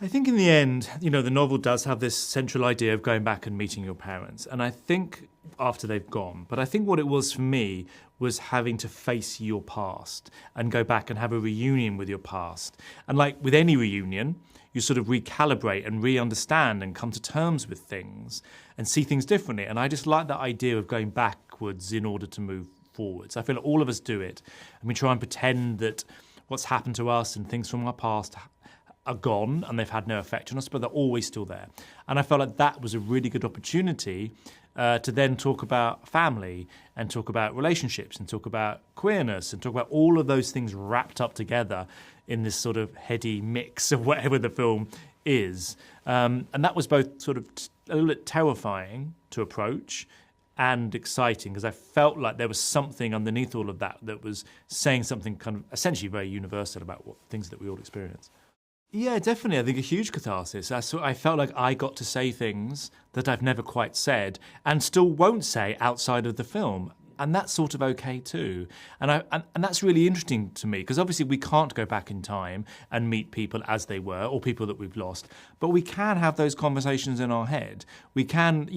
I think in the end, the novel does have this central idea of going back and meeting your parents. And I think after they've gone, but I think what it was for me was having to face your past and go back and have a reunion with your past. And like with any reunion, you sort of recalibrate and re-understand and come to terms with things and see things differently. And I just like that idea of going backwards in order to move forwards. I feel like all of us do it. And we try and pretend that what's happened to us and things from our past are gone and they've had no effect on us, but they're always still there. And I felt like that was a really good opportunity to then talk about family and talk about relationships and talk about queerness and talk about all of those things wrapped up together in this sort of heady mix of whatever the film is. And that was both sort of a little bit terrifying to approach and exciting, because I felt like there was something underneath all of that that was saying something kind of essentially very universal about what things that we all experience. Yeah, definitely. I think a huge catharsis. I felt like I got to say things that I've never quite said and still won't say outside of the film. And that's sort of okay too. And that's really interesting to me, because obviously we can't go back in time and meet people as they were or people that we've lost. But we can have those conversations in our head. We can,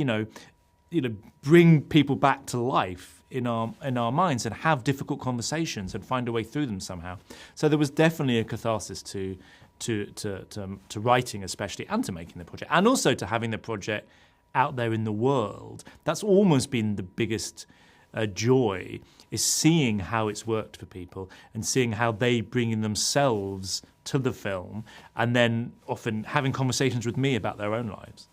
bring people back to life in our minds and have difficult conversations and find a way through them somehow. So there was definitely a catharsis to writing, especially, and to making the project, and also to having the project out there in the world. That's almost been the biggest joy, is seeing how it's worked for people and seeing how they bring in themselves to the film, and then often having conversations with me about their own lives.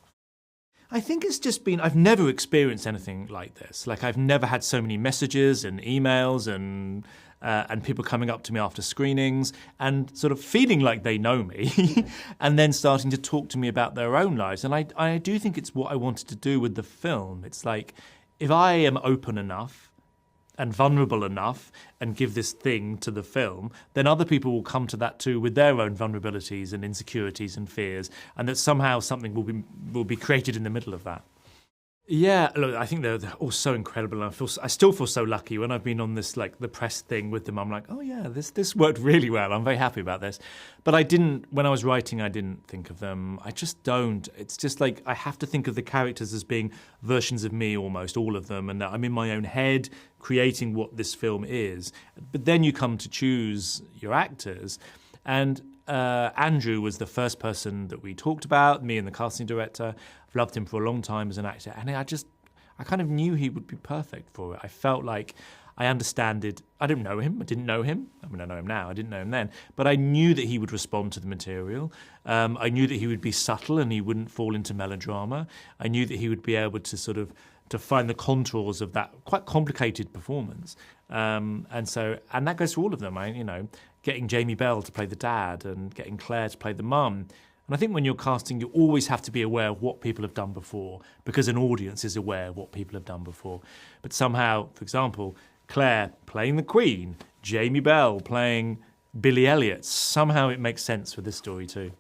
I think it's just been, I've never experienced anything like this. Like, I've never had so many messages and emails and people coming up to me after screenings and sort of feeling like they know me and then starting to talk to me about their own lives. And I do think it's what I wanted to do with the film. It's like, if I am open enough and vulnerable enough and give this thing to the film, then other people will come to that too with their own vulnerabilities and insecurities and fears, and that somehow something will be created in the middle of that. Yeah, look, I think they're all so incredible, and I still feel so lucky when I've been on this, like, the press thing with them. I'm like, oh yeah, this worked really well. I'm very happy about this. But when I was writing, I didn't think of them. I just don't. It's just like, I have to think of the characters as being versions of me almost, all of them, and that I'm in my own head creating what this film is. But then you come to choose your actors, and Andrew was the first person that we talked about, me and the casting director. I've loved him for a long time as an actor, and I kind of knew he would be perfect for it. I felt like I understand it. I didn't know him. I know him now. I didn't know him then. But I knew that he would respond to the material. I knew that he would be subtle and he wouldn't fall into melodrama. I knew that he would be able to sort of to find the contours of that quite complicated performance. And that goes for all of them. Getting Jamie Bell to play the dad and getting Claire to play the mum. And I think when you're casting, you always have to be aware of what people have done before, because an audience is aware of what people have done before. But somehow, for example, Claire playing the Queen, Jamie Bell playing Billy Elliot, somehow it makes sense for this story too.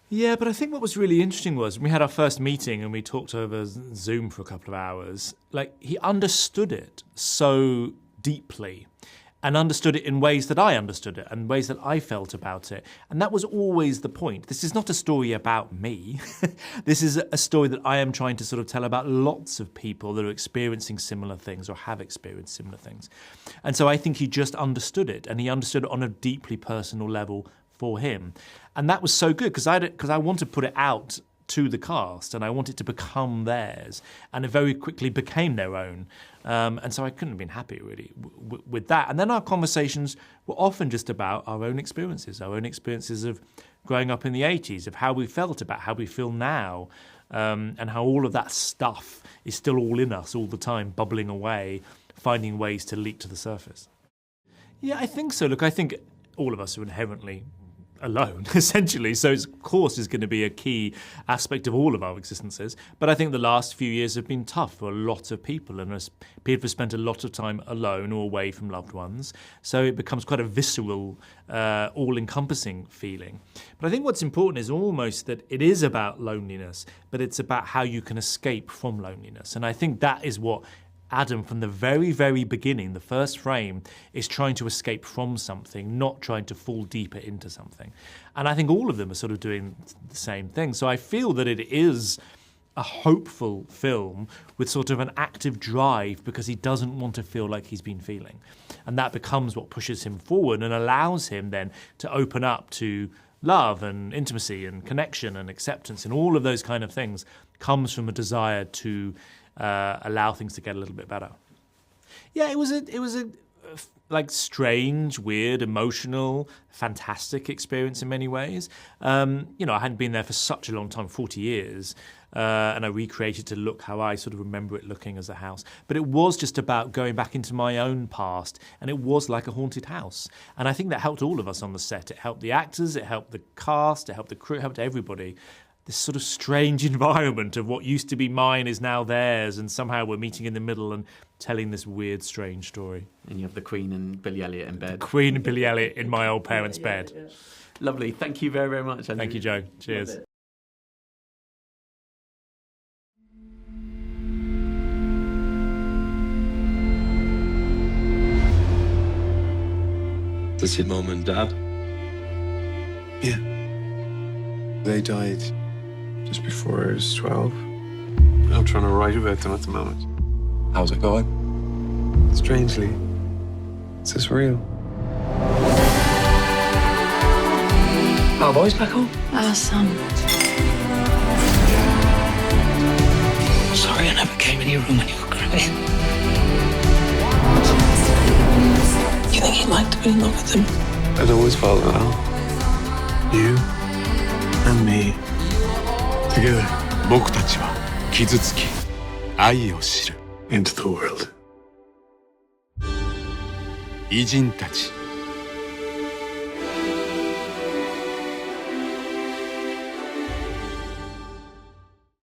Yeah, but I think what was really interesting was when we had our first meeting and we talked over Zoom for a couple of hours, like, he understood it so deeply and understood it in ways that I understood it and ways that I felt about it. And that was always the point. This is not a story about me. This is a story that I am trying to sort of tell about lots of people that are experiencing similar things or have experienced similar things. And so I think he just understood it, and he understood it on a deeply personal level for him. And that was so good, because I want to put it out to the cast, and I want it to become theirs, and it very quickly became their own. And so I couldn't have been happy, really, with that. And then our conversations were often just about our own experiences of growing up in the 80s, of how we felt about how we feel now, and how all of that stuff is still all in us all the time, bubbling away, finding ways to leak to the surface. Yeah, I think so. Look, I think all of us are inherently alone, essentially. So, of course, is going to be a key aspect of all of our existences. But I think the last few years have been tough for a lot of people, and people have spent a lot of time alone or away from loved ones. So it becomes quite a visceral, all-encompassing feeling. But I think what's important is almost that it is about loneliness, but it's about how you can escape from loneliness. And I think that is what Adam, from the very, very beginning, the first frame, is trying to escape from something, not trying to fall deeper into something. And I think all of them are sort of doing the same thing. So I feel that it is a hopeful film with sort of an active drive because he doesn't want to feel like he's been feeling. And that becomes what pushes him forward and allows him then to open up to love and intimacy and connection and acceptance, and all of those kind of things comes from a desire to allow things to get a little bit better. Yeah, it was a like strange, weird, emotional, fantastic experience in many ways. You know, I hadn't been there for such a long time, 40 years, and I recreated to look how I sort of remember it looking as a house. But it was just about going back into my own past, and it was like a haunted house. And I think that helped all of us on the set. It helped the actors, it helped the cast, it helped the crew, it helped everybody. This sort of strange environment of what used to be mine is now theirs, and somehow we're meeting in the middle and telling this weird, strange story. And you have the Queen and Billy Elliot in bed. The Queen and Billy Elliot in my old parents' bed. Yeah. Lovely. Thank you very, very much, Andrew. Thank you, Joe. Cheers. Is your mum and dad? Yeah. They died just before I was 12. I'm trying to write about them at the moment. How's it going? Strangely, it's just real. Our boys back home? Our son. Sorry I never came in your room when you were crying. You think he'd like to be in love with him? I'd always fall in love. You and me together 僕たちは傷つき愛を知る into the world. 異人たち